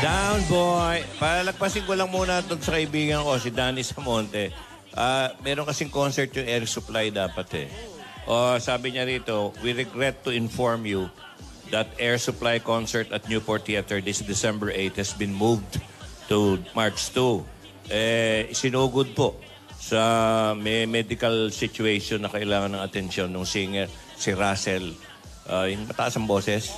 Down, boy. Palagpasin ko lang muna ito sa kaibigan ko, si Danny Samonte. Meron kasing concert yung Air Supply dapat eh. Sabi niya rito, we regret to inform you that Air Supply concert at Newport Theater this December 8 has been moved to March 2. Sinugod po sa may medical situation na kailangan ng atensyon ng singer, si Russell. Yung mataas ang boses.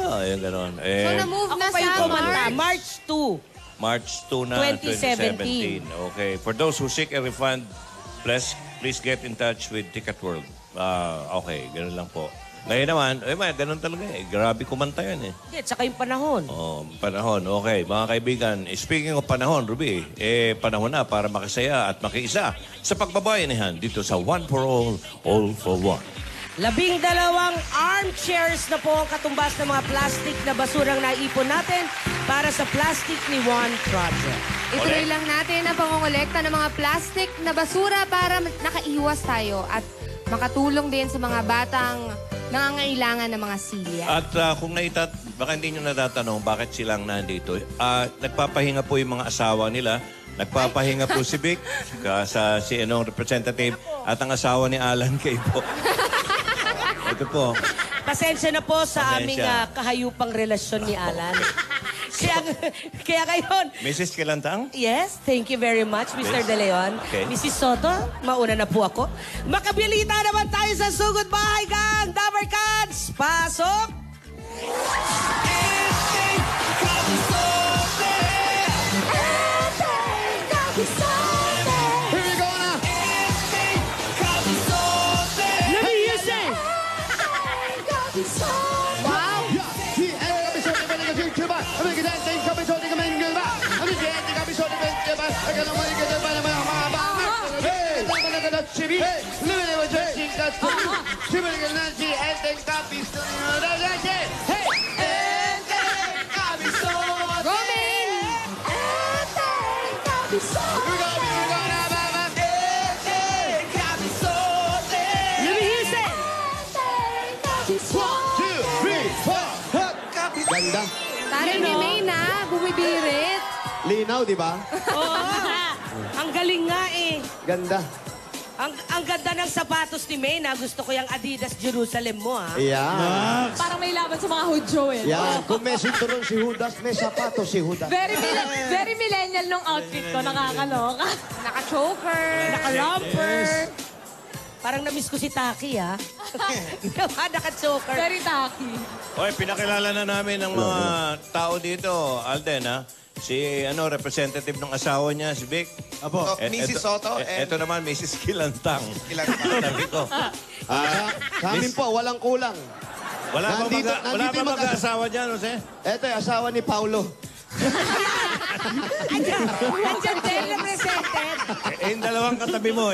Ayun, gano'n. So, na-move na sa March 2. March 2 na, 2017. Okay. For those who seek a refund, please get in touch with Ticket World. Okay, gano'n lang po. Ngayon naman, gano'n talaga eh. Grabe kumanta yan eh. At saka yung panahon. Panahon. Okay, mga kaibigan. Speaking of panahon, Ruby, panahon na para makisaya at makiisa sa pagbabayanihan dito sa One for All for One. 12 armchairs na po ang katumbas ng mga plastic na basurang naipon natin para sa Plastic ni One Project. Ituloy lang natin ang pangongolekta ng mga plastic na basura para nakaiwas tayo at makatulong din sa mga batang nangangailangan ng mga silya. At kung baka hindi nyo natatanong bakit silang nandito, nagpapahinga po yung mga asawa nila. Nagpapahinga po si Vic, si representative, at ang asawa ni Alan Kay po. Ito po. Pasensya na po sa aming kahayupang relasyon ni Alan. Kaya ngayon... Mrs. Kilantang? Yes, thank you very much, Mr. De Leon. Okay. Mrs. Soto, mauna na po ako. Makabilita naman tayo sa Sugod Bahay Gang! Dabar Cats, pasok! Ganda. Tari ni Mayna, bumibirit. Linaw, di ba? Oo. Ang galing nga eh. Ganda. Ang ganda ng sapatos ni Mayna. Gusto ko yung Adidas Jerusalem mo, ha? Yan. Parang may laban sa mga Hudyo eh. Yan. Kung may sinturon si Judas, may sapatos si Judas. Very millennial nung outfit ko, nakakaloka. Naka-choker. Naka-romper. Parang na-miss ko si Taki, ha? Naka-choker. Very Taki. Okay, pinakilala na namin ng mga tao dito, Alden, ha? Si, representative ng asawa niya, si Vic. Apo. Mrs. Soto. Ito naman, Mrs. Kilantang. Sabi ko. Sa amin po, walang kulang. Wala pa mag-asawa dyan, Jose? Ito yung asawa ni Paulo. Nandiyan din represented. Yung dalawang katabi mo,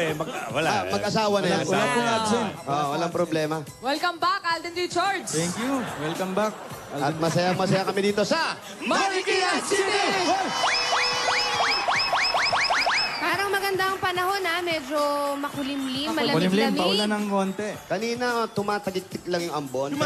wala. Mag-asawa na yan. Wala pong absent. Walang problema. Welcome back, Alden Richards. Thank you. Welcome back. At masaya-masaya kami dito sa Marikina City! Parang maganda ang panahon, ha? Medyo makulimlim, Kulimlim, paulan malamig-lamig. ng konti. Kanina, tumatagik-tik lang yung ambon.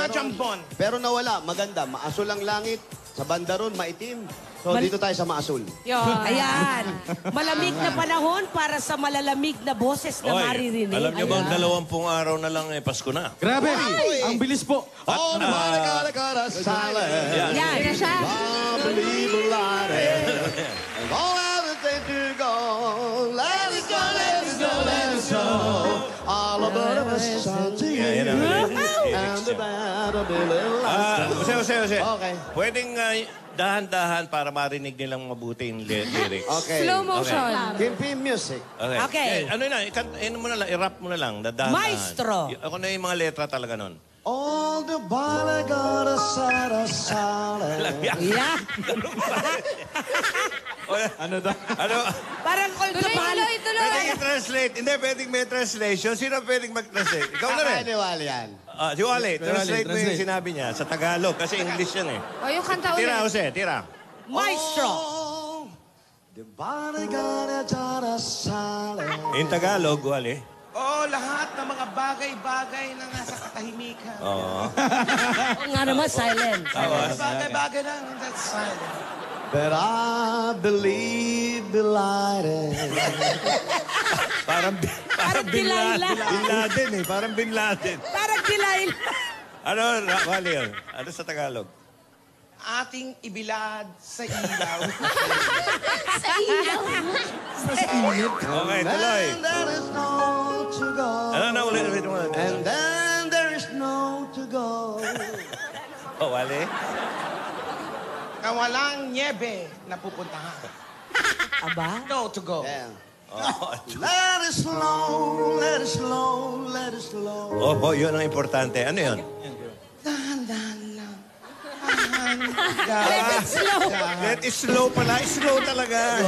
Pero nawala, maganda. Maasul ang langit. Sa banda ron, maitim. So, dito tayo sa maasul. Ayan. Malamig na panahon para sa malalamig na boses na maririnig. Alam niyo bang 20 araw na lang Pasko na? Grabe! Ang bilis po. Oh, malakara silent. Yan. Yan na siya. Believe a lot. All everything to go. Let it go, let it go, let it go. All about us something. And the bad of the little Jose. Okay. Pwedeng dahan-dahan para marinig nilang mabuti yung lyrics. Okay. Slow motion. Kimpi music. Okay. I-rap mo na lang. Dahan-dahan. Maestro. Ako na yung mga letra talaga nun. All the bala got a solid. Yeah. Ano daw? Parang all the Tuloy. Pwedeng i-translate. Hindi, pwedeng may translation. Sino pwedeng mag-translate? Ikaw na rin. Kaniwala yan. Si Wally, translate mo yung translate. sinabi niya sa Tagalog. Kasi English yan eh. O, yung kanta ulit. Tira, Jose, tira. Maestro. The bala got a solid. In Tagalog, Wally. Oo, lahat ng mga bagay-bagay na nasa katahimikan. Oo. Oo nga naman, silent. Bagay-bagay lang, that's silent. But I believe delighted. Parang Bin Delilah. Laden eh. Parang Bin Laden. Parang Delilah. Ano, Wally yun? Ano sa Tagalog? Ating ibilad sa ilaw. Okay, tuloy. And there is no to go. Ano, ulit mo. And then there is no to go. Oh, Wally? Na walang niebe na pupuntahan. Aba? No to go. Yeah. Let it slow, let it slow, let it slow. Opo, yun ang importante. Ano yun? Dahan-dahan lang. Let it slow. Let it slow pala. Slow talaga.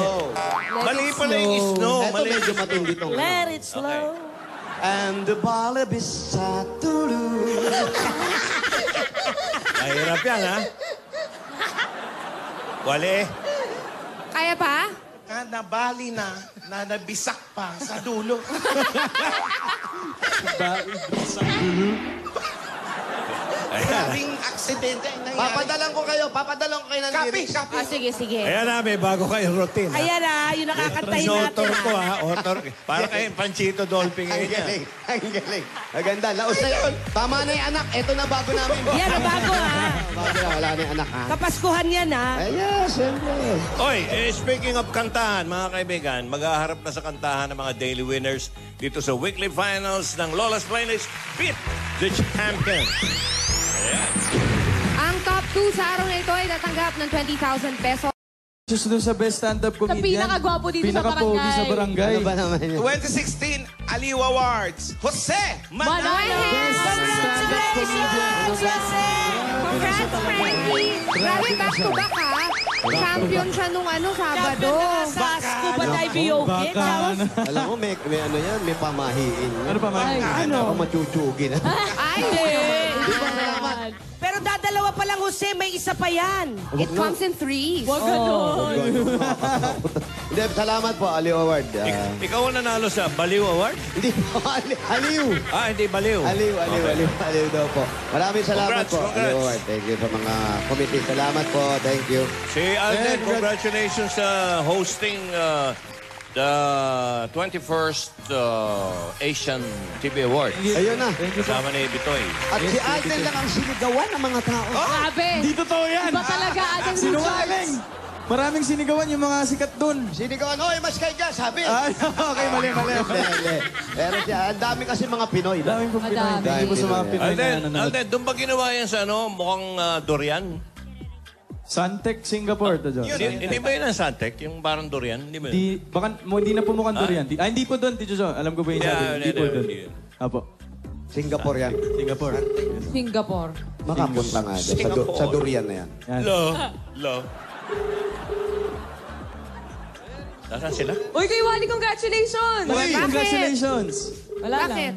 Mali pala yung snow. Ito Mali. medyo matindi tong. Let it slow. And the balabis sa tulu. Mahirap yan, ha? Wally? Kaya pa? Nabali na nabisak pa sa dulo. Grabing aksidente ang nangyari. Papadalang ko kayo ng Kapi, lyrics. kapi. Sige, sige. Ayan na, may bago kayong routine. ha? Ayan yung nakakatayin natin. Author ko, ha? Author. Para kayong Panchito Dolphy Ang ngayon. galing, ang galing. Maganda, laos na yun. Tama na yung anak. Ito na bago namin. Yan ang bago Bago na, wala na yung anak ha. Kapaskuhan yan Ay, yes, siyempre. Oy, speaking of kantahan, mga kaibigan, maghaharap na sa kantahan ng mga daily winners dito sa weekly finals ng Lola's Playlist Beat the Champion. Ang top 2 sa araw na ito ay tatanggap ng 20,000 pesos. Just doon sa best stand-up comedian. pinakagwapo dito sa Pinakapogi barangay. sa barangay. Ano ba naman yun? 2016 Aliw Awards. Jose Manalo. Congratulations, Jose! Congrats, Frankie! Grabe, back to back, ha? Champion siya nung Sabado. Champion na sa scuba diving yoke. Baka na. Alam mo, may ano yan, may pamahiin. Ano pa, man? Ako machuchugin. Ay, Salamat. Pero dadalawa pa lang, Jose, may isa pa yan. it comes in threes. Huwag ganon. Hindi, salamat po, Aliw Award. Ikaw ang nanalo sa Baliw Award? Hindi po, Aliw. Ah, hindi Baliw. Aliw daw po. Maraming salamat Congrats, po, congrats. Aliw Award. Thank you sa mga committee. Salamat po, thank you. Si Alden, congratulations sa hosting the 21st Asian TV Award. Ayun na. Kasama ni Bitoy. At si Alden lang ang sinigawan ng mga tao. Grabe. Hindi totoo yan. Iba talaga, Adam Sinungaling. Maraming sinigawan yung mga sikat doon. Sinigawan, hoy, mas kay dyan, sabi. Ay, okay, mali. Hindi. Pero siya, ang dami kasi mga Pinoy. Daming po Pinoy. Madami. Hindi po sa mga Pinoy na nanonood. Alden, doon ba ginawa yan sa mukhang durian? Suntec, Singapore to, John. Hindi ba yun ang Santec? Yung parang durian? Hindi ba yun? Hindi na po mukhang durian. Hindi po doon, Tito John. Alam ko po yung Yeah, sabi. Hindi po hindi, doon. hindi. Apo. Singapore yan. Singapore. Singapore. Makapunta nga dyan. Sa durian na yan. Yan. Lo. Nasaan sila? Uy, kay Wally, congratulations! Uy, congratulations. Wala Bakit? lang.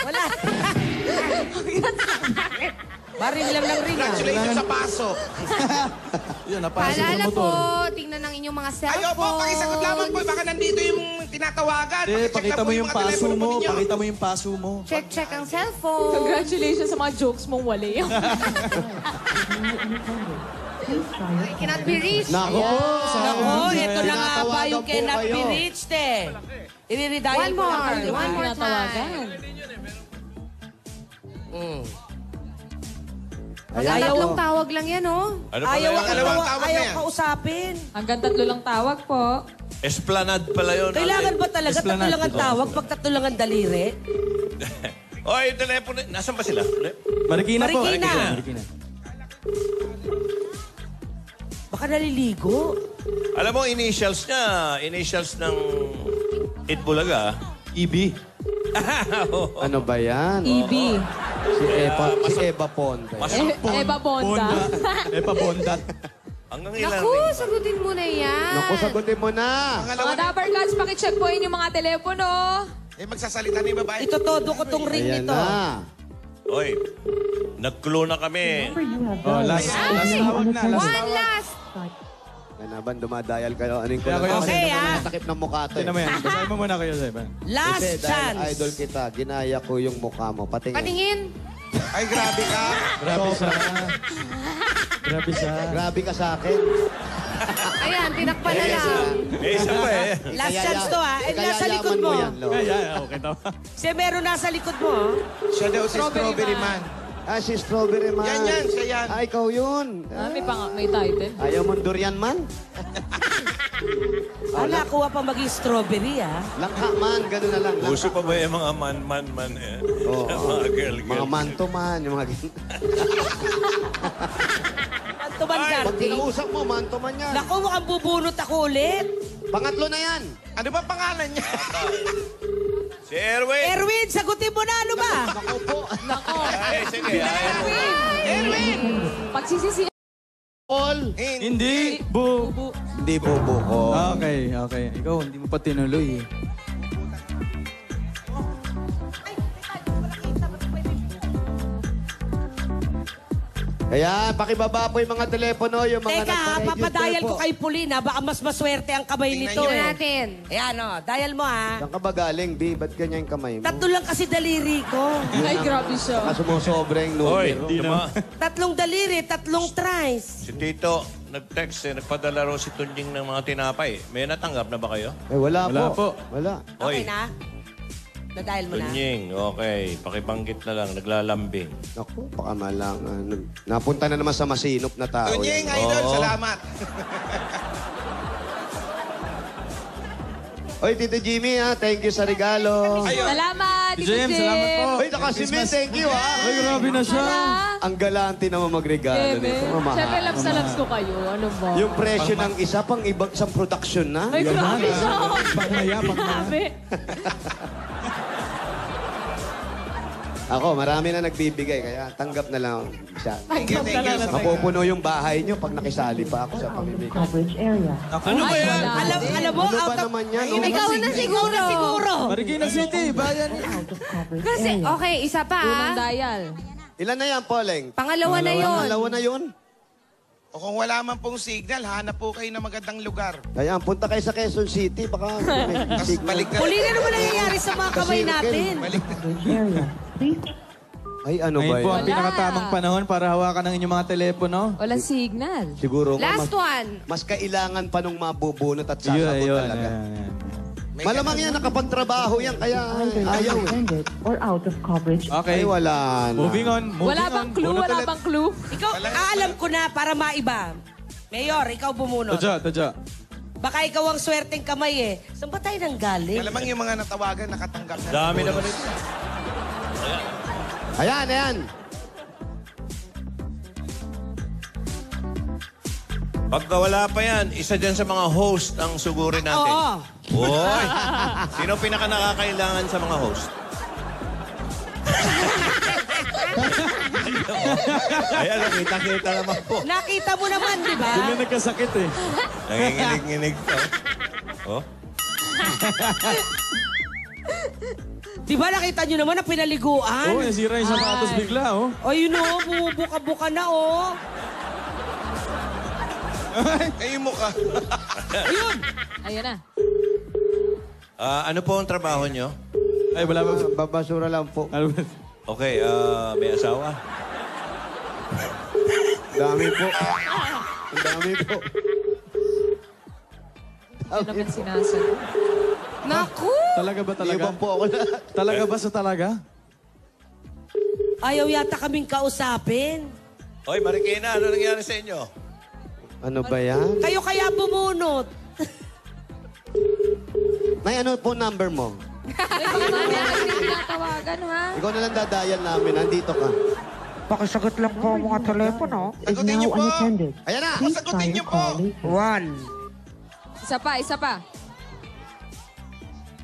Wala. Baril lang ng ring, Congratulations sa pasok. Yun, napasok sa Paalala po, motor. tingnan ng inyong mga cellphone. Ayaw po, pakisagot lamang po. Baka nandito yung tinatawagan. Eh, Pakicheck pakita lang mo po yung mga paso telepono po mo. ninyo. Pakita mo yung paso mo. Check ang cellphone. Congratulations sa mga jokes mong wali. I cannot be reached. Nako! Nako, ito na nga ba yung Tinatawagan po cannot be kayo. reached eh. Iriridayan One ko lang more. kayo. One more Tinatawagan. Hanggang tatlong tawag lang yan, oh. Ano pala Ayaw, yun? Pangalawang tawag na ayaw yan. kausapin. Hanggang 3 lang tawag po. Esplanade pala yun. Kailangan ba talaga tatlo Esplanade lang ang dito. tawag pag tatlo lang ang daliri? Oy, yung telepono. Nasaan ba sila? Marikina po. Marikina. Marikina. Baka naliligo. Alam mo, initials niya. Initials ng Itbulaga. EB. Ano ba yan? EB. Si Eva Ponte. Eva Bonda. Epa Bondat. Hanggang ilan Naku, ring? sagutin mo na yan. Naku, sagutin mo na. Mga Dapper Cats, pakicheck po yung mga telepono. Eh, magsasalita na yung babae. Ito todo ko tong ring Ayan nito. na. Oy, nag-clue na kami. Oh, last tawag na. Last One last. Ganaban, dumadial kayo. Ano yung Kaya ko yun. Okay, ah. Takip ng mukha to. Tignan mo yan. Basahin mo muna kayo, Zeb. Last Kasi dahil chance. idol kita, ginaya ko yung mukha mo. Patingin. Patingin. Ay, grabe ka. Grabe siya. Grabe siya. Grabe ka sa akin. Ayan, tinakpan na lang. Isa pa eh. Last chance to, ha? Eh, nasa likod mo. Yan, Lo. Kaya, okay tama. Kasi meron nasa likod mo, oh. Siya daw si Strawberry Man. Ah, si Strawberry Man. Yan, siya yan. Ah, ikaw yun. Ah, may title. Ayaw mo durian man? Nakuha pa maging strawberry, ah. Langka man, gano'n na lang. Uso pa ba yung mga man eh? Oo. Mga girl. Mga manto man, yung mga ganun. Tuman Pag garden. kinausap mo, manto man yan. Naku, mukhang bubunot ako ulit. Pangatlo na yan. Ano ba pangalan niya? Si Erwin. Erwin, sagutin mo na, ano ba? Ako po. Ay, sige. Erwin! Pagsisisi. All. Hindi. Bu. Hindi bobo ko. Okay. Ikaw, hindi mo pa tinuloy eh. Kaya, pakibaba po yung mga telepono, yung mga Teka, nagpa-register papadial po. ko kay Pulina. Baka mas maswerte ang kamay Tingnan nito. niyo Tingnan Eh. natin. Ayan, oh. Dial mo, ha. Saan ka ba galing, B? Ba't ganyan yung kamay mo? Tatlo lang kasi daliri ko. Ay, grabe siya. Sumusobra yung Hoy, numero. Tatlong daliri, tatlong tries. Si Tito, nag-text eh, nagpadala raw si Tunjing ng mga tinapay. May natanggap na ba kayo? Eh, wala, Wala po. Wala. Okay Hoy, na? Na-dial mo na? Tunjing, okay. Pakibanggit na lang, naglalambing. Naku, baka malang. Napunta na naman sa masinop na tao. Tunying, yan. idol, Oo. salamat. Oy, Tito Jimmy, ha? Thank you sa regalo. Ayun. Salamat, Tito James, salamat po. Oy, nakasimil, thank you, ha? Ay, grabe na siya. Ang galante naman magregalo nito. Mamahal. Siyempre, loves na loves ko kayo. Ano ba? Yung presyo ng isa, pang ibang isang production na. Ay, grabe siya. Pagmaya. Grabe. Ako, marami na nagbibigay, kaya tanggap na lang siya. Thank you. Mapupuno yung bahay nyo pag nakisali pa ako sa pamimigay. coverage area. Ano ba yan? Alam mo, Ano ba out of... naman yan? Ikaw na siguro. Siguro. Marikina City, bayan. Out of coverage Kasi, area. okay, isa pa. Unang ah. dial. Ilan na yan, Poleng? Pangalawa na yun. Pangalawa na yun? O kung wala man pong signal, hanap po kayo ng magandang lugar. Kaya punta kayo sa Quezon City, baka may Tapos signal. balik na. Pulina, ano ba nangyayari sa mga kamay natin? Balik na. Coverage area. Please Ay, ano ba Ngayon po ang yan? pinakatamang panahon para hawakan ng inyong mga telepono. Walang signal. Siguro Last mas, one. mas kailangan pa nung mabubunot at Yun, sasagot yun. talaga. Yan. May Malamang yan, nakapagtrabaho yan, kaya either ayaw eh. unattended or out of coverage. Okay. Ay, wala na. Moving on. Wala bang clue? Bunot Wala ulit. bang clue? Ikaw, alam ko na para maiba. Mayor, ikaw bumunot. Tadya. Baka ikaw ang swerteng kamay eh. Saan ba tayo nang galing? Malamang yung mga natawagan nakatanggap na. Dami naman ito. Ayan, ayan. Pagka wala pa yan, isa dyan sa mga host ang sugurin natin. Oo. Hoy! Sino pinaka nakakailangan sa mga host? Ayan, nakita-kita naman po. Nakita mo naman, di ba? Hindi na nagkasakit eh. Nanginginig-nginig to. Oh? Di ba nakita nyo naman ang pinaliguan? Oo, nasira yung sapatos bigla, oh. O yun o, bumubuka-buka na o. Eh, yung mukha. Ayun na. Ano po ang trabaho nyo? Ay, wala ba? Babasura lang po. Ano ba? Okay, may asawa? Dami po. Ang dami po. Ito naman sinasagot. Naku! Talaga ba talaga? Iwan po ako na. Talaga ba sa talaga? Ayaw yata kaming kausapin. Hoy, Marikina, ano nangyari sa inyo? Ano ba yan? Kayo kaya bumunot. May ano po number mo? Mamaya hindi tinatawagan, ha? Ikaw na lang dadayan namin. Nandito ka. Pakisagot lang po ang mga telepono is Sagutin niyo now po. unattended. Ayan na! Please Sagutin try niyo your po. call later. One. Isa pa.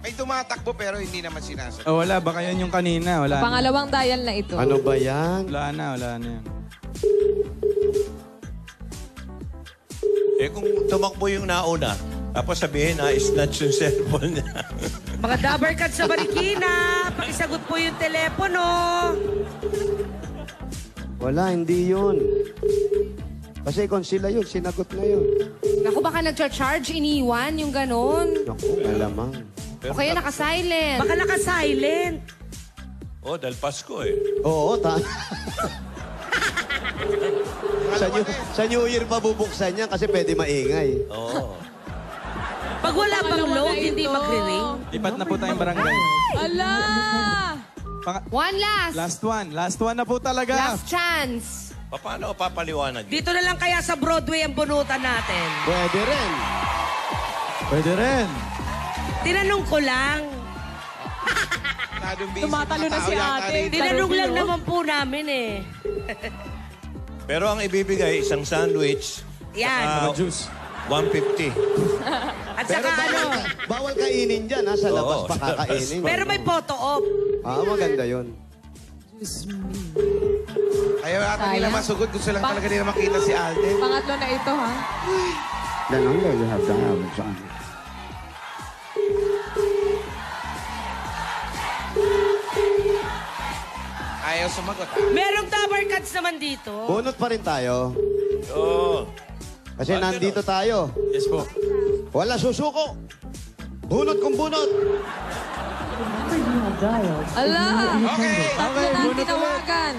May tumatakbo pero hindi naman sinasagot. Oh, wala. Baka yan yung kanina. Wala na. Pangalawang dial na ito. Ano ba yan? Wala na yan. Eh kung tumakbo yung nauna, tapos sabihin na snatch yung cellphone niya. Mga dabarkad sa Marikina, pakisagot po yung telepono. Wala, hindi yun. Kasi kung sila yun, sinagot na yun. Naku, baka nag-charge, iniwan, yung ganon. Naku, malamang. O kaya naka-silent. Baka naka-silent. Oh, dahil Pasko eh. Oo, sa New Year mabubuksan yan kasi pwede maingay. Oo. Pag wala pang load, hindi magre-ring. Lipat na po tayong barangay. Ala! One last. Last one. Last one na po talaga. Last chance. Paano papaliwanag? Dito na lang kaya sa Broadway ang bunutan natin. Pwede rin. Pwede rin. Tinanong ko lang. Tumatalo na si ate. Tinanong lang naman po namin eh. Pero ang ibibigay, isang sandwich. Yan. Juice. 150. At saka Bawal kainin dyan, ha? Sa labas Oo, pa kakainin. pero may photo op. Maganda yun. Ayaw ata nila Sayang. masugod. Gusto lang talaga nila makita si Alden. Pangatlo na ito, ha? The number you have dialed is on. Ayaw sumagot. Merong tower cards naman dito. Bunot pa rin tayo. Oo. Kasi nandito tayo. Yes po. Wala susuko. Bunot kung bunot. The number you have dialed is Ala! Okay. Tatlo na ang tinawagan.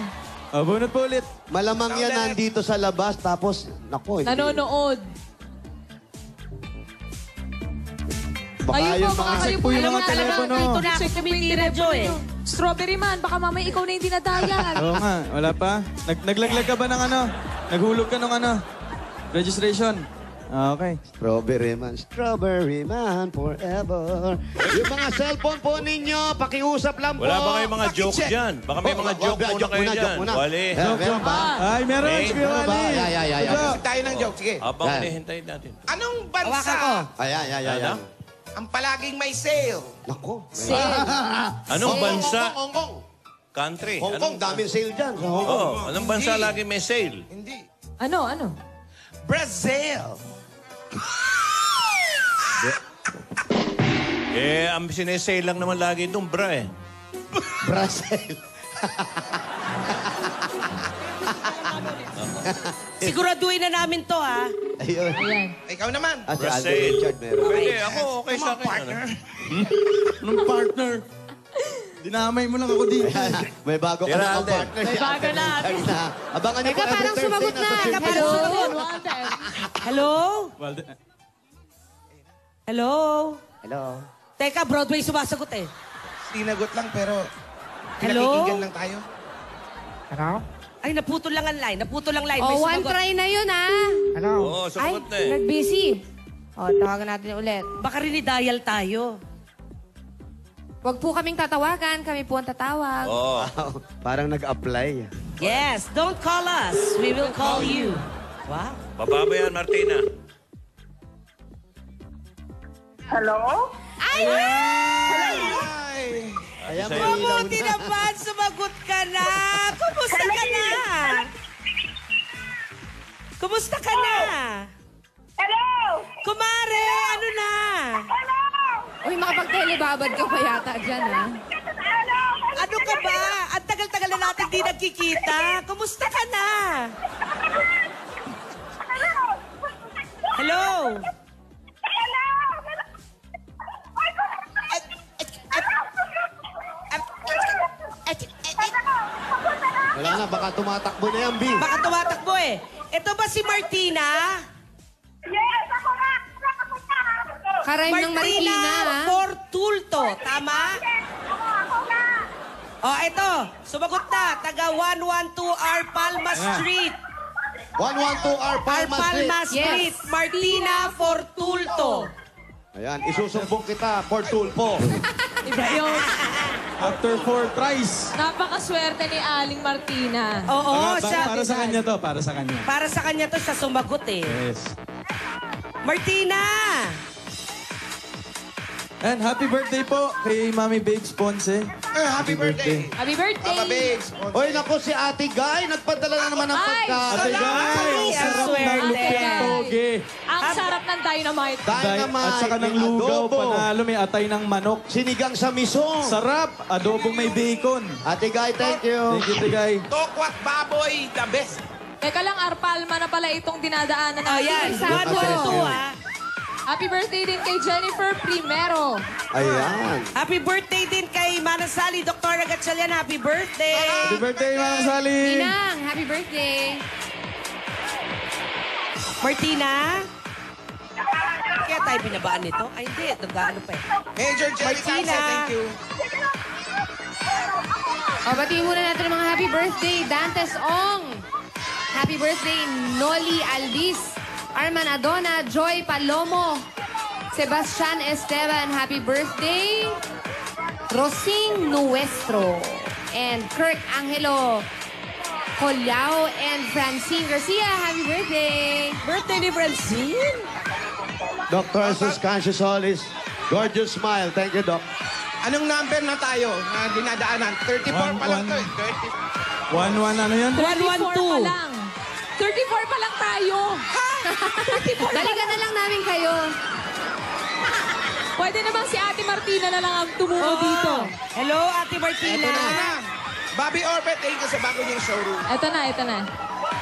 Bunot po ulit. Malamang yan nandito sa labas, tapos, nako, hindi. Nanonood. Baka Ayun yun po, baka mga... kayo po yung yung mga mga telepono. Dito na ako Check po yung tumitira, telepono Joy. nyo. Strawberry man, baka mamaya ikaw na yung dinadayan. Oo nga, wala pa. Naglaglag ka ba ng ano? Naghulog ka ng ano? Registration. Okay. Strawberry man forever. Yung mga cellphone po ninyo, pakiusap lang po. Wala ba kayong mga joke Pakicheck. dyan? Baka may mga joke muna kayo joke dyan. muna. Wali. Meron ba? Ay, meron. Hey, Sige, meron ba? Wally. Ay. Ito. Tayo ng joke. Sige. Habang Yan. hinihintayin natin. Anong Hawakan ko. bansa Ayan. ang palaging may sale? Nako. Anong bansa? Hong Kong. Country. Hong Kong, daming sale dyan. Sa Hong Kong. Oh, anong bansa lagi may sale? Hindi. Ano? Brazil. Ang sinesale lang naman lagi doon, bra eh. Brazil. Siguraduhin na namin to, ha? Ayun. Ayan. Ikaw naman. Si Brazil. Alden Richard meron. Pwede, ako okay sa akin. Partner. Anong partner? Dinamay mo lang ako dito. May bago ka Tira, na Alden. partner. May bago na. Abangan niyo po Teka, every parang Thursday sumagot na. sa Circle Teka, K. parang Hello? Hello? Hello. Teka, Broadway sumasagot eh. Sinagot lang pero Hello? pinakikigan lang tayo. Hello? Ay, naputol lang ang line. Naputol lang line. Oh, May one sumagot. try na yun, ha? Hello? Oo, Ay, sumagot na eh. nag-busy. O, tawagan natin ulit. Baka rin i-dial tayo. Huwag po kaming tatawagan, kami po ang tatawag. Oo. Parang nag-apply. Yes, don't call us. We will call you. Wow. Bababa yan, Martina. Hello? Ayan, Sa'yo. may ilaw Mabuti na. naman, sumagot ka na. Kumusta ka na? Kumusta ka na? Hello! Kumare, ano na? Hello! Uy, makapag-telebabad ka pa yata dyan, ha? Hello! Ano ka ba? Ang tagal-tagal na natin di nagkikita. Kumusta ka na? Hello? Wala na, baka tumatakbo na yan, B. Baka tumatakbo eh. Ito ba si Martina? Yes, ako nga! Ako nga! Karime ng Martina, ha? Fortulto. Tama? Ako nga! Oh, ito. Sumagot na. Taga 112 Arpalma Street. 112 Arpalma Street. Arpalma Street. Yes. Martina Fortulto. Ayan, isusumbong kita for tulpo. Iba yun. After 4 tries. Napakaswerte ni Aling Martina. Oo, Para siya. sa kanya to, para sa kanya. Para sa kanya to, siya sumagot eh. Yes. Martina! And happy birthday po kay Mami Babes Ponce. Happy birthday. Happy Papa birthday! Babes. Oy, naku, si Ate Guy, nagpadala na naman ng Ay, pagkain. Ate Guy, Ang sarap ng swerte. lupit toge. Ang sarap ng dynamite. Dynamite, At saka ng may lugaw, adobo. panalo, may atay ng manok. Sinigang sa misong. Sarap, adobong may bacon. Ate Guy, thank you. Thank you, Tigay. Tokwat baboy, the best. Teka lang, Arpalma na pala itong dinadaanan natin. Ayan, Exacto. 112 ha. Happy birthday din kay Jennifer Primero. Ayan. Happy birthday din kay Manang Sally, Dr. Gatchalian. Happy birthday! Happy birthday, Manang Sally! Inang, happy birthday. Martina? Kaya tayo binabaan nito? Ay, hindi. Nag-ano pa eh. Major Jerry Martina. Salsa, thank you. O, batiin muna natin ang mga happy birthday. Dantes Ong. Happy birthday, Noli Aldis. Arman Adona, Joy Palomo. Sebastian Esteban, happy birthday. Rosing Nuestro. And Kirk Angelo Colyao and Francine Garcia, happy birthday. Birthday ni Francine? Dr. Jesus Conscious Solis. Gorgeous smile. Thank you, Doc. Anong number na tayo na dinadaanan? 34 pa lang to eh. 1-1 ano yan? 34 pa lang. 34 pa lang tayo. Ha? 34 Balikan na lang namin kayo. Pwede naman si Ate Martina na lang ang tumuo dito. Hello, Ate Martina. Ito na. Bobby Orbit, thank you sa bago niyong showroom. Ito na, ito na.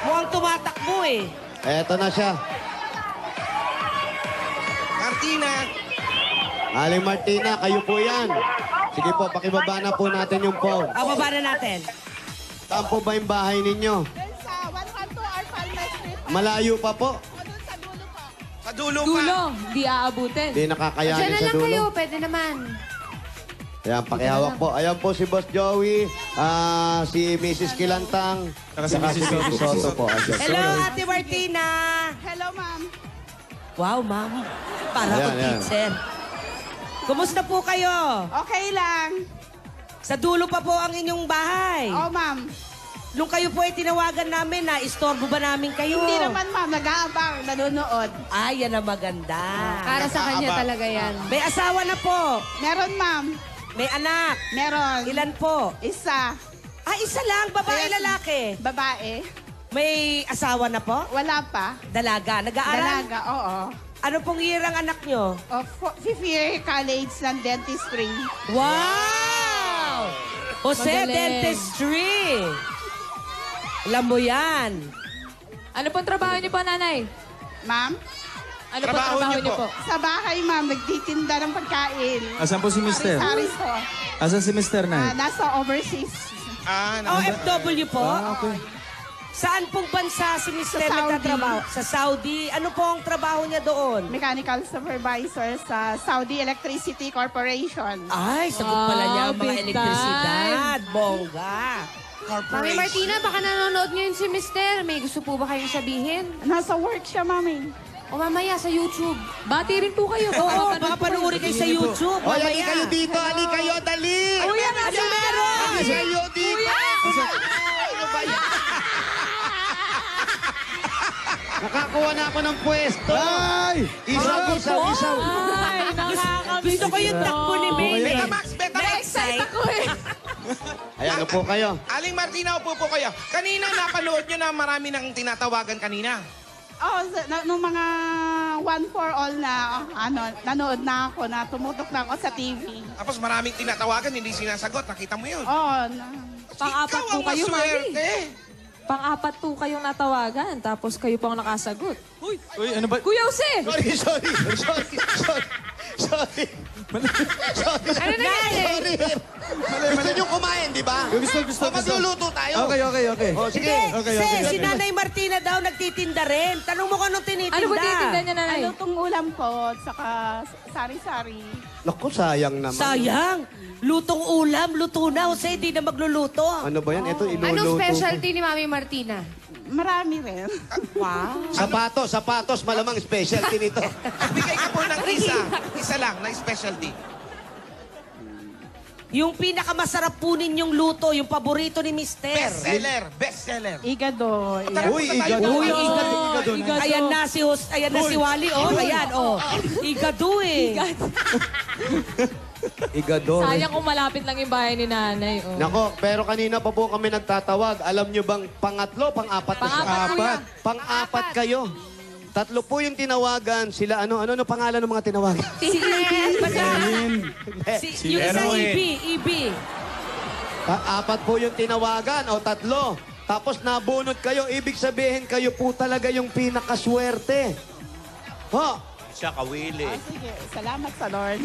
Mukhang tumatakbo eh. Eto na siya. Martina. Aling Martina, kayo po yan. Sige po, pakibaba na po natin yung phone. Baba na natin. Saan po ba yung bahay ninyo? Sa 112 Arpalma Street. Malayo pa po. Sa dulo pa. Dulo, di aabutin. Hindi nakakayanin Diyan na sa lang kayo, dulo. pwede naman. Ayan, pakihawak po. Ayan po si Boss Joey, si Mrs. Kilantang, Saka si Mrs. Soto po. Ayan. Hello, Ate Martina. Hello, ma'am. Wow, ma'am. Para Ayan, akong ayan. teacher. Kumusta po kayo? Okay lang. Sa dulo pa po ang inyong bahay. Oh, ma'am. Nung kayo po ay tinawagan namin na istorbo ba namin kayo? Hindi naman, ma'am. Nag-aabang, nanonood. Ay, yan ang maganda. Para sa kanya talaga yan. May asawa na po. Meron, ma'am. May anak. Meron. Ilan po? Isa. Ah, isa lang. Babae, Yes. lalaki. Babae. May asawa na po? Wala pa. Dalaga. Nag-aaral? Dalaga, oo. Ano pong year ang anak nyo? Fifth year college ng dentistry. Wow! Jose Magaling. Dentistry. Alam mo yan. Ano pong trabaho niyo po, nanay? Ma'am? Ano pong trabaho niyo po? Sa bahay, ma'am. Nagtitinda ng pagkain. Asan po si Mister? Sari po. Asan si Mister na? Nasa overseas. OFW po? Okay. Saan pong bansa si Mr. Sa Saudi. nagtatrabaho? Sa Saudi. Ano po ang trabaho niya doon? Mechanical supervisor sa Saudi Electricity Corporation. Ay, sagot pala niya ang mga big elektrisidad. Bongga. Mami Martina, baka nanonood ngayon si Mister. May gusto po ba kayong sabihin? Nasa work siya, mami. O mamaya sa YouTube. Bati rin po kayo. Oo, baka panoorin kayo sa YouTube. O, ali mamaya. kayo dito, ali kayo, dali! Kuya, nasa meron? Ali kayo dito! Ano ba yan? Nakakuha na ako ng pwesto! Ay! Isaw! Ay, nakakamiss. Gusto ko yung takbo ni May. Betamax, Betamax. Na-excite ako eh. Ayan, upo kayo. Aling Martina, upo po kayo. Kanina, napanood nyo na marami nang tinatawagan kanina. Nung mga 1 for all na, nanood na ako, na tumutok na ako sa TV. Tapos maraming tinatawagan, hindi sinasagot. Nakita mo yun. Pang-apat Ikaw po ang kayo, mami. maswerte. Pang-apat po kayong natawagan. Tapos kayo po ang nakasagot. Uy, ano ba? Kuya Jose! Sorry. Ano nangyari? Gusto nyo kumain, di ba? Gusto. O, magluluto tayo. Okay. O, sige. Si Nanay Martina daw nagtitinda rin. Tanong mo kung anong tinitinda. Ano po titinda niya, nanay? Ano itong ulam ko, saka sari-sari. Naku, sayang naman. Sayang. Lutong ulam, luto na. Jose, di na magluluto. Ano ba yan? Ito, iluluto. Anong specialty ni Mami Martina? Marami rin. Wow. Sapatos. Malamang specialty nito. Nagbigay ka po ng isa. Isa lang na specialty. Yung pinakamasarap po ninyong luto, yung paborito ni Mister. Bestseller. Igado. Uy, igado. Uy, Igado na. Ayan na si Wally, oh. Ayan, oh. Igado eh. Igado. Sayang kung malapit lang yung bahay ni nanay. Oh. Nako, pero kanina pa po kami nagtatawag. Alam nyo bang pangatlo, pang-apat na siya? Pang-apat, kuya. Pang-apat kayo. Tatlo po yung tinawagan. Sila ano pangalan ng mga tinawagan? Si yung isa, Erwin. EB. Apat po yung tinawagan o tatlo. Tapos nabunot kayo, ibig sabihin kayo po talaga yung pinakaswerte. Ha? Siya kawili. Sige, salamat sa Lord.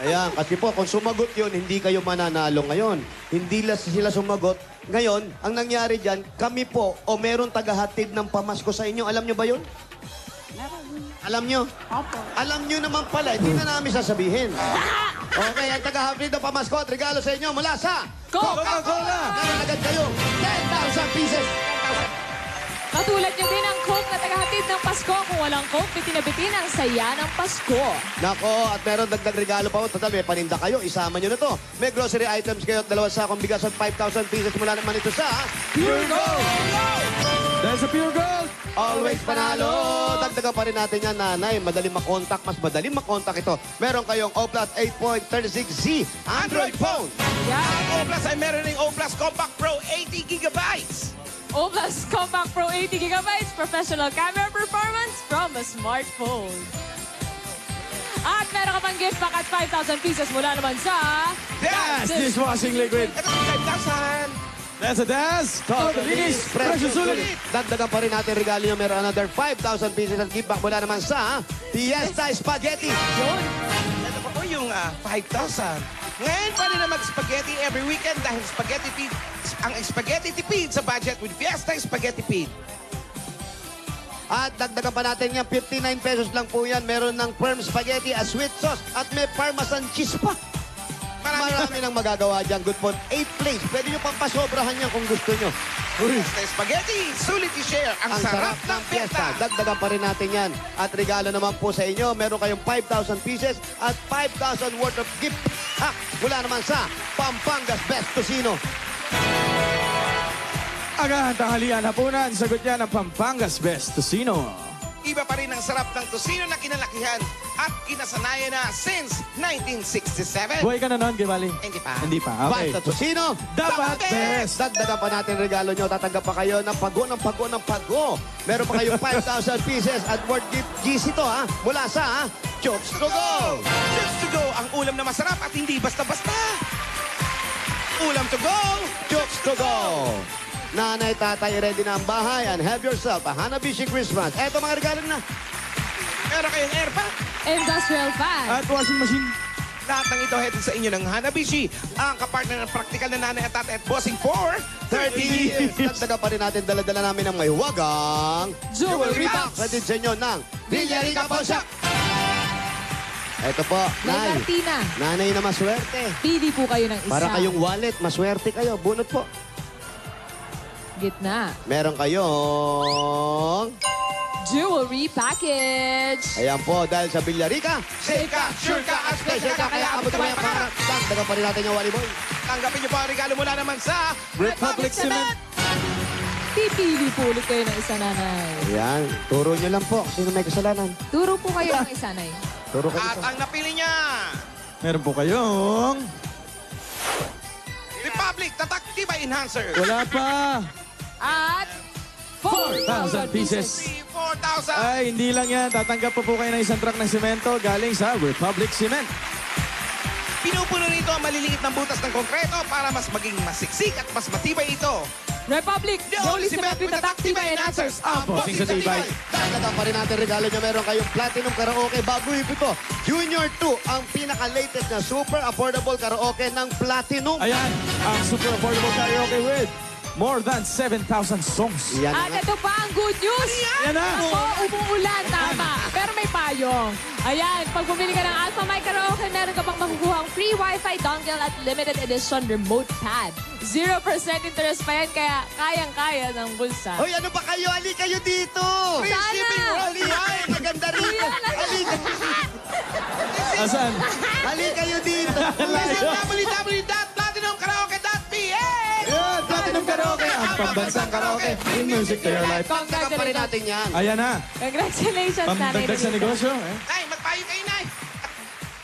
Ayan, kasi po, kung sumagot yun, hindi kayo mananalo ngayon. Hindi sila sumagot. Ngayon, ang nangyari dyan, kami po, o meron tagahatid ng pamasko sa inyo. Alam nyo ba yun? Alam nyo? Opo. Alam nyo naman pala, hindi na namin sasabihin. Okay, ang tagahatid ng pamasko at regalo sa inyo mula sa Coca-Cola! Meron agad kayo, 10,000 pieces. Katulad nyo din ang Coke na tagahatid ng Pasko. Kung walang Coke, bitin-bitin ang saya ng Pasko. Nako, at meron dagdag regalo pa po. Total, may paninda kayo. Isama nyo na to. May grocery items kayo at 2 sakong bigas at 5,000 pieces mula naman ito sa Pure Gold! Dahil sa Pure Gold! Always Panalo! Dagdagan pa rin natin yan, nanay. Madaling makontak. Mas madaling makontak ito. Meron kayong O-Plus 8.36Z Android phone. Ang O-Plus ay meron ng O-Plus Compact Pro 80 gigabytes. O-Plus Compact Pro 80 gigabytes, professional camera performance from a smartphone. At meron ka pang gift pack at 5,000 pieces mula naman sa... Daz Dishwashing Liquid! Ito ang 5,000. That's a Daz! Total Linis! Precious Sulit! Dagdagan pa rin natin regalo nyo. Meron another 5,000 pieces at gift back mula naman sa Fiesta Spaghetti. Yun. Ito pa po yung 5,000. Ngayon pa rin na mag-spaghetti every weekend dahil ang spaghetti tipid sa budget with Fiesta Spaghetti Feed. At dagdagan pa natin yan, 59 pesos lang po yan. Meron ng firm spaghetti at sweet sauce at may parmesan cheese pa. Marami nang magagawa dyan. Good for 8 plates. Pwede nyo pang pasobrahan yan kung gusto nyo. Fiesta Spaghetti, sulit i-share. Ang sarap ng fiesta. Dagdagan pa rin natin yan. At regalo naman po sa inyo, meron kayong 5,000 pieces at 5,000 worth of gift pack mula naman sa Pampangas Best Tocino. Agahan tanghalian hapunan, sagot yan ang Pampangas Best Tocino. Iba pa rin ang sarap ng tocino na kinalakihan at kinasanayan na since 1967. Buhay ka na noon, Gimali? Hindi pa. Hindi pa, okay. Basta Tocino, Dapat best! dagdagan pa natin regalo nyo. Tatanggap pa kayo ng pago. Meron pa kayong 5,000 pieces at worth gift GC to, ha? Mula sa Chokes to Go. Chips to go, ang ulam na masarap at hindi basta-basta. Ulam to go. Chokes to Go. Nanay, tatay, ready na ang bahay and have yourself a Hanabishi Christmas. Eto mga regalo na. Meron kayong air pack. Industrial fan. At washing machine. Lahat ng ito headed sa inyo ng Hanabishi, ang kapartner ng praktikal na nanay at tatay at bossing for 30 years. Dagdagan pa rin natin, dala-dala namin ng may huwagang Jewelry box. Ready sa inyo ng Villarica Pawn Shop. Eto po, May Nay. Martina. Nanay na maswerte. Pili po kayo ng isa. Para kayong wallet, maswerte kayo. Bunot po. Gitna. Meron kayong... Jewelry package. Ayan po, dahil sa Villarica, Safe ka, sure ka, at special ka, kaya abot ka mga pangarap. Dagdagan pa rin natin yung Wally Boy. Tanggapin niyo po ang regalo mula naman sa Republic Cement. Pipili po ulit kayo ng isa, nanay. Ayan, turo nyo lang po. Sino may kasalanan? Turo po kayo ng isa, nay. Turo kayo At po. ang napili niya, Meron po kayong... Republic Tatak Tibay Enhancer. Wala pa! At 4,000 pieces. 4,000. Ay, hindi lang yan. Tatanggap po kayo ng isang truck ng semento galing sa Republic Cement. Pinupuno nito ang maliliit ng butas ng konkreto para mas maging masiksik at mas matibay ito. Republic, the only cement with Tatak Tibay Enhancers. Ang bossing sa tibay. Dagdagan pa rin natin regalo nyo. Meron kayong Platinum Karaoke bago ito. Junior 2, ang pinaka-latest na super affordable karaoke ng Platinum. Ayan, ang super affordable karaoke with more than 7,000 songs. Yan At na nga. ito pa ang good news. Yan na. Ako, umuulan, tama. Pero may payong. Ayan, pag bumili ka ng Alpha My Karaoke, meron ka pang makukuha ang free Wi-Fi dongle at limited edition remote pad. 0% interest pa yan, kaya kayang-kaya ng bulsa. Hoy, ano ba kayo? Ali kayo dito! Free Sana. shipping, Ali, ay, maganda rito. Kuya, Ali, Asan? ali kayo dito. Visit www.platinumkaraoke.ph. Yan, Platinum Karaoke. Ang pambansang karaoke. In music to your life. Dagdagan pa rin natin yan. Ayan na. Congratulations, Nanay Pamdagdag sa Benita. negosyo. Eh. Nay, magpayo kayo, Nay.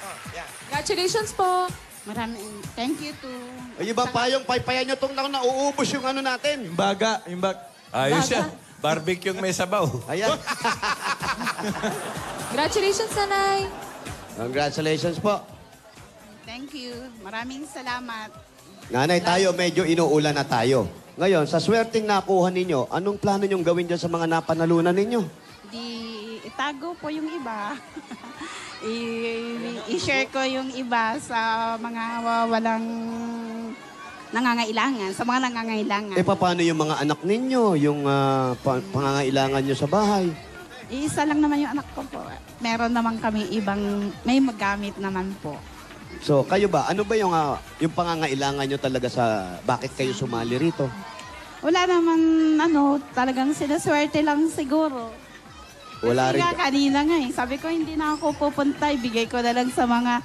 Oh, yan. Congratulations po. Maraming thank you to... Ay, ibang payong paypayan nyo itong nauubos yung ano natin. Yung baga, yung bag. Ayos yan. Barbecue yung may sabaw. Ayan. Congratulations, Nanay. Congratulations po. Thank you. Maraming salamat. Nanay, tayo medyo inuulan na tayo. Ngayon, sa swerteng nakuha ninyo, anong plano nyong gawin dyan sa mga napanalunan ninyo? Di itago po yung iba. I-share ko yung iba sa mga walang nangangailangan, sa mga nangangailangan. Paano yung mga anak ninyo, yung pangangailangan nyo sa bahay? Isa lang naman yung anak ko po. Meron naman kami ibang, may magamit naman po. So, kayo ba? Ano ba yung pangangailangan nyo talaga sa bakit kayo sumali rito? Wala naman, talagang sinaswerte lang siguro. Wala Kasi rin. nga, kanina nga sabi ko, hindi na ako pupunta. Ibigay ko na lang sa mga,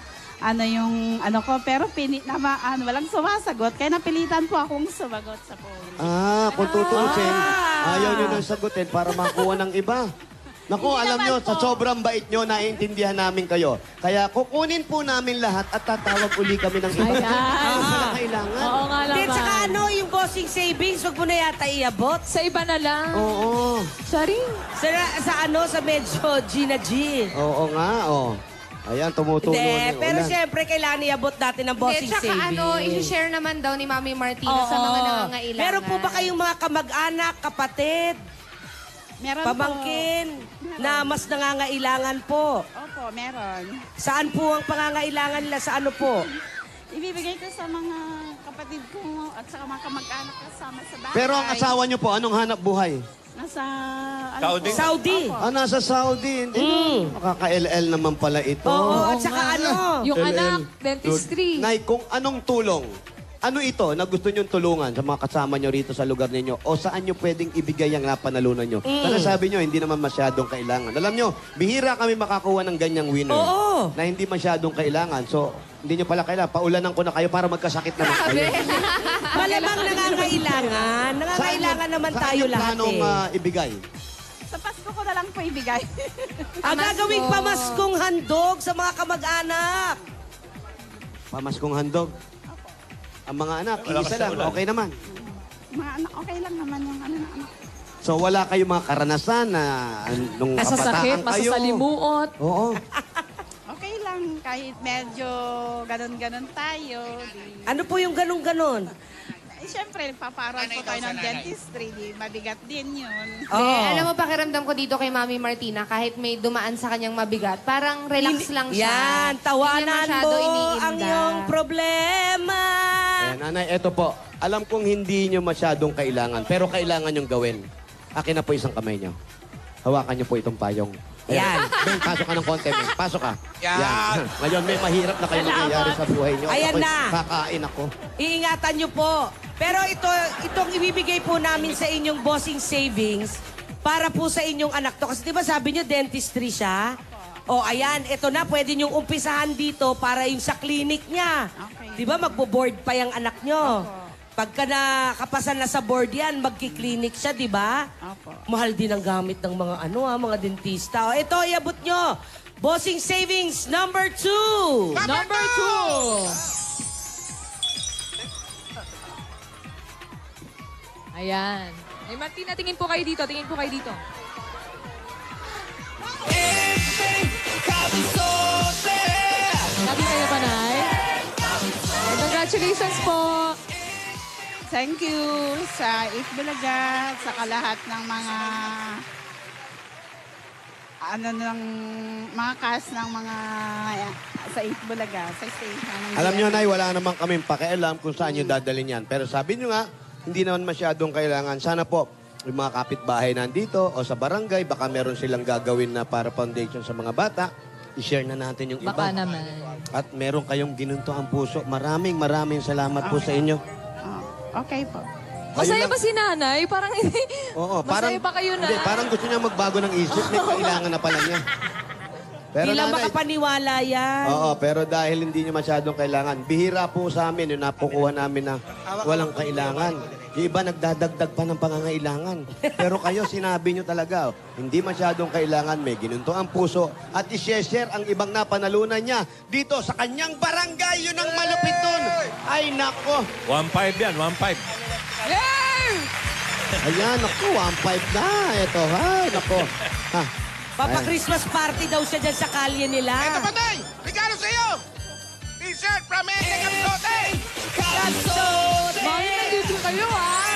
ko. Pero walang sumasagot. Kaya napilitan po akong sumagot sa phone. Kung tutuusin, ayaw nyo nang sagutin para makuha ng iba. Naku, Hindi alam naman nyo, po. sa sobrang bait nyo, naiintindihan namin kayo. Kaya kukunin po namin lahat at tatawag uli kami ng iba. Ayan. Kailangan. Oo nga Then, naman. tsaka yung bossing savings, wag mo na yata iabot. Sa iba na lang. Oo. Sorry. Sa medyo Gina G. Oo nga, Ayan, tumutulo na Hindi, yung pero ulan. syempre kailangan iabot natin ng bossing Tsaka savings. i-share naman daw ni Mami Martina sa mga nangangailangan. Meron po ba kayong mga kamag-anak, kapatid, Meron pamangkin na mas nangangailangan po? Opo, meron. Saan po ang pangangailangan nila? Sa ano po? Ibibigay ko sa mga kapatid ko at sa mga kamag-anak kasama sa bahay. Pero ang asawa nyo po, anong hanap buhay? Nasa, Saudi? Saudi. Opo. Nasa Saudi. Hindi makaka-LL naman pala ito. Oo, at saka Yung anak, dentistry. Nay, kung anong tulong, ano ito na gusto nyong tulungan sa mga kasama nyo rito sa lugar ninyo o saan nyo pwedeng ibigay ang napanalunan nyo? Kasi sabi nyo, hindi naman masyadong kailangan. Alam nyo, bihira kami makakuha ng ganyang winner Oo. na hindi masyadong kailangan. So, hindi nyo pala kailangan. Paulanan ko na kayo para magkasakit naman kayo. Malamang nangangailangan. Nangangailangan naman tayo saan yung lahat planong ibigay? Sa Pasko ko na lang po ibigay. Ang gagawing pamaskong handog sa mga kamag-anak. Pamaskong handog. Ang mga anak, Wala isa kasi lang, ulan. okay naman. Mga anak, okay lang naman yung na anak. So wala kayong mga karanasan na nung Masasakit, kabataan kayo. masasalimuot. Oo. Okay lang, kahit medyo ganon-ganon tayo. Ano po yung ganun-ganon? Siyempre, paparal po tayo ng dentistry. Mabigat din yun. Alam mo, pakiramdam ko dito kay Mami Martina, kahit may dumaan sa kanyang mabigat, parang relax lang siya. Yan, tawanan Hindi niya mo masyado iniinda. ang iyong problema. Ayan, nanay, eto po. Alam kong hindi nyo masyadong kailangan, pero kailangan nyong gawin. Akin na po isang kamay nyo. Hawakan nyo po itong payong. Yan. Ben, pasok ka ng konti, Ben. Pasok ka. Yan. Ngayon, may mahirap na kayo mangyayari sa buhay nyo. Ayan Ako'y na. Kakain ako. Iingatan nyo po. Pero itong ibibigay po namin sa inyong bossing savings para po sa inyong anak to. Kasi di ba sabi nyo dentistry siya? O ayan, ito na, pwede nyong umpisahan dito para yung sa clinic niya. Okay. Di ba magbo-board pa yung anak nyo? Pagka nakapasan na sa board yan, magki-clinic siya, di ba? Opo. Mahal din ang gamit ng mga mga dentista. O ito, iabot nyo. Bossing savings number 2. Number 2. Ayan. Ay, Martina, tingin po kayo dito. Tingin po kayo dito. Sabi kayo pa, Nay? Ay, congratulations po. Thank you sa Itbulaga, sa kalahat ng mga ng mga cast ng mga sa Itbulaga, sa station. Alam nyo, Nay, wala naman kaming pakialam kung saan nyo dadalhin yan. Pero sabi nyo nga, hindi naman masyadong kailangan. Sana po, yung mga kapitbahay nandito o sa barangay, baka meron silang gagawin na para foundation sa mga bata. I-share na natin yung Baka iba. naman. At meron kayong ginunto ang puso. Maraming salamat po sa inyo. Okay po. Masaya ba si Nanay? Parang hindi. Oo, Masaya ba kayo na? Hindi, parang gusto niya magbago ng isip. May kailangan na pala niya. Pero Di lang nanay, makapaniwala yan. oo, pero dahil hindi niyo masyadong kailangan, bihira po sa amin yung napukuha namin na walang kailangan. Yung iba nagdadagdag pa ng pangangailangan. Pero kayo, sinabi niyo talaga, hindi masyadong kailangan, may ginunto ang puso at i-share ang ibang napanalunan niya dito sa kanyang barangay. Yun ang malupit dun. Ay, nako. 1.5 yan, 1.5. Ayan, nako, 1.5 na. Ito, ha, nako. Ha. Papa-Christmas party daw siya dyan sa kalye nila. Ito pa, Day! Regalo sa'yo! T-shirt from Ente Capsote! Mami, nandito kayo, ah.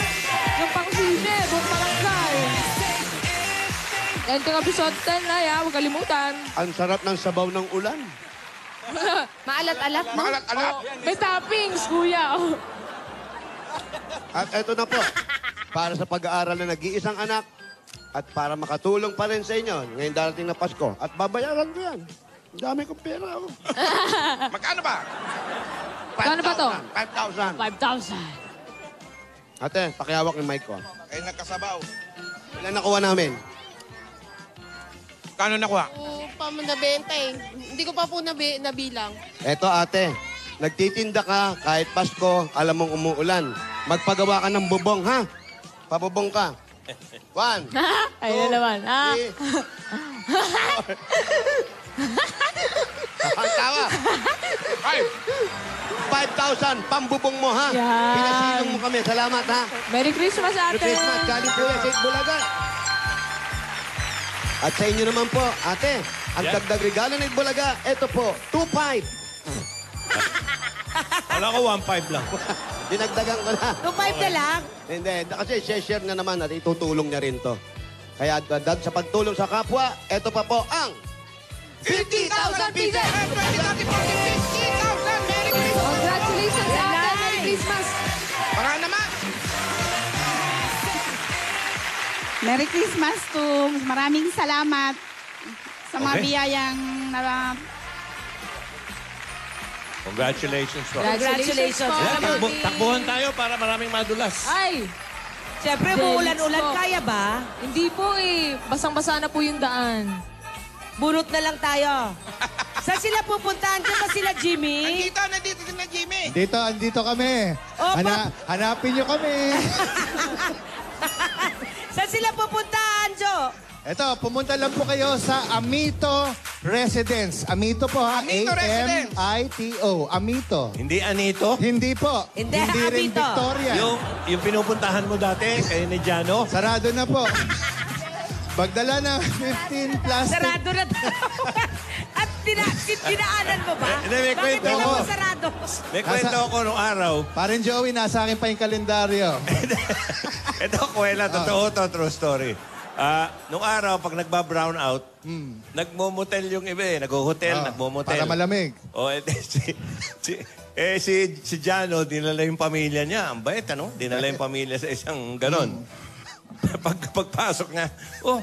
Yung pang sine, buong barangay. Ito ang episode 10 na, ya. Huwag kalimutan. Ang sarap ng sabaw ng ulan. Maalat-alat, no? Makalat-alat. May toppings, kuya. At eto na po, para sa pag-aaral na nag-iisang anak at para makatulong pa rin sa inyo ngayong darating na Pasko. At babayaran ko yan. Ang dami kong pera. Oh. Magkano ba? Magkano ba to? 5,000. 5,000. Ate, pakihawak yung mic ko. Kayo nagkasabaw. Ilan nakuha namin? Kano nakuha? Nabenta eh. Hindi ko pa po nabilang. Eto ate, nagtitinda ka kahit Pasko, alam mong umuulan. Magpagawa ka ng bubong, ha? Pabubong ka. 1, Ayun na naman. 3, 4. Ang tawa. 5,000, pambubong mo, ha? Yan. Pinasilong mo kami. Salamat, ha? Merry Christmas, Merry ate. Christmas, galing po yan sa Bulaga. At sa inyo naman po, ate, ang Yan. dagdag regalo ng Bulaga, ito po, 2,500. Wala ko 1.5 lang. Dinagdagan ko na. 2.5 na lang. Hindi, kasi share na naman at itutulong niya rin to. Kaya dahil sa pagtulong sa kapwa, ito pa po ang 50,000 pieces! 20, 30, 40, 50,000! Merry Christmas! Congratulations, ate. Merry Christmas. Baka naman. Merry Christmas to. Maraming salamat sa mga Okay. biyayang Congratulations po. Congratulations. po, Yeah, Mami. takbuhan tayo para maraming madulas. Ay, Siyempre, umuulan-ulan. Kaya ba? hindi po eh. Basang-basa na po yung daan. Bunot na lang tayo. Saan sila pupuntahan? Diyan ba sila, Jimmy? Nandito si na Jimmy. Andito kami. Oh, Hanapin nyo kami. Saan sila pupuntahan, Jo? Eto, pumunta lang po kayo sa Amito Residence. Amito po ha. Amito Residence. A-M-I-T-O. Amito. Hindi Anito? Hindi po. Hindi, rin Amito. Victoria. Yung pinupuntahan mo dati, kayo ni Jano? Sarado na po. Magdala ng 15 plastic. Sarado na tayo. At dinaanan mo ba? Hindi, may Bakit kwento hindi ako. mo sarado? May kwento ako nung araw. Parin Joey, nasa akin pa yung kalendaryo. Ito, kwela. Totoo to, true story. Nung araw, pag nagba-brown out, nagmomotel yung iba eh. Nag-hotel, nagmomotel. Para malamig. O, si Jano, dinala yung pamilya niya. Ang bait, ano? Dinala yung pamilya sa isang ganon. Pagpasok nga, oh,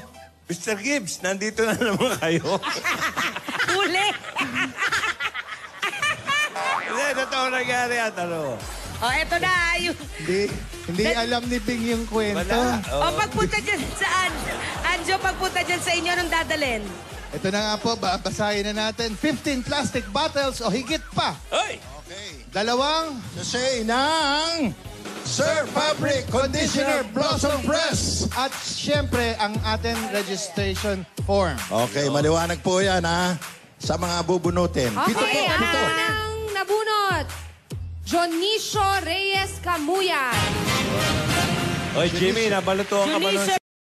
Mr. Gibbs, nandito na naman kayo. Huli. Hindi, totoo nangyari at ano. Eto na. Hindi alam ni Bing yung kwento. Wala. Pagpunta dyan saan? Anjo, pagpunta dyan sa inyo, anong dadalhin? Ito na nga po, babasahin na natin. 15 plastic bottles o higit pa. Hoy! Dalawang sachet ng Sir Fabric Conditioner Blossom Press. At siyempre, ang ating registration form. Okay, maliwanag po yan, ha? Sa mga bubunutin. Okay, ang unang nabunot. Jonicio Reyes Camuyan. Oy, Jimmy, nabalutuan ka ba nun Junice